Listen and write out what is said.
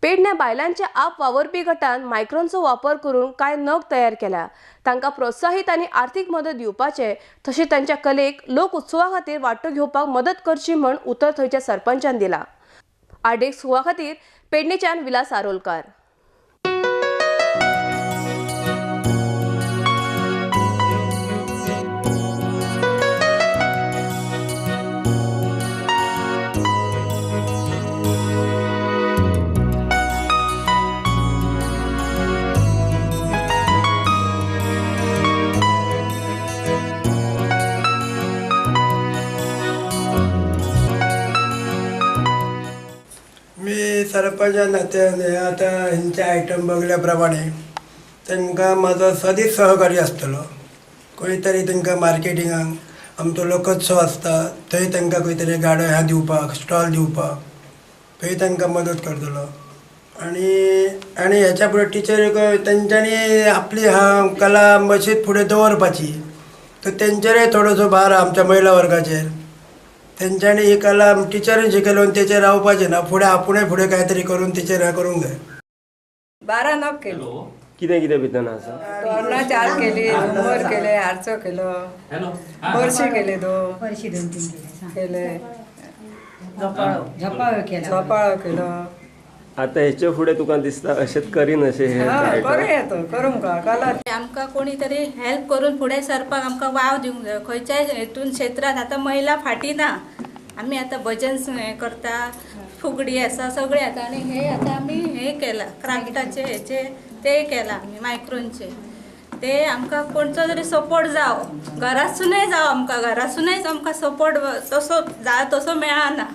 पेडण्या बायलांच्या आप वावरपी गटान मायक्रॉनचो वापर करून कांय नग तयार केल्या। तांकां प्रोत्साहित आनी आर्थीक मदत दिवपाचे तशेंच तांच्या कलेक लोक उत्सवा खातीर वांटो घेवपाक मदत करची म्हण उतर थंयच्या सरपंचान दिला। आडेक सुवा खातीर पेडणेच्यान विलास आरोलकार। मी सरपंचा नात्याने आता ह्यांचे आयटम बघल्याप्रमाणे तांकां म्हजो सदीच सहकारी आसतलो। खंय तरी तांकां मार्केटिंगाक आमचो लोकोत्सव आसता थंय तांकां खंय तरी गाडो ह्या दिवपाक स्टॉल दिवपाक थंय तांकां मदत करतलो। आनी हेच्या फुडें टिचर तेंच्यांनी आपली कला मशीद फुडें दवरपाची, तर तेंचेरय थोडोसो भार आमच्या महिला वर्गाचेर। तेंच्यांनी ही कला टिचरीन शिकयलो आनी तेचेर रावपाचें ना, फुडें आपुणूय फुडें कांय तरी करून तेचेर हें करूंक जाय। 12 नग केली, कितें कितें भितर आसा? तोरणां 4 केली, झुंबर केले, हारचो केलो, बरशी केले 2 केले, झोपाळो केलो। आतां हेचे फुडें तुका दिसता अशेंच करीन अशें हें करूया तो करूंक कला आमकां कोणी तरी हेल्प करून फुडें सरपाक आमकां वाव दिवंक जाय। खंयच्याय हेतून क्षेत्रांत आतां महिला फाटी ना। आमी आतां भजन हें करता, फुगडी आसा, सगळें आतां आनी हे आतां आमी हें केलां क्राफ्टाचे हेचे ते केलां आमी मायक्रोनचे। ते आमकां कोणचो तरी सपोर्ट जावं, घरासूनय जावं, आमकां घरासूनय आमकां सपोर्ट तसो जाय तसो मेळना।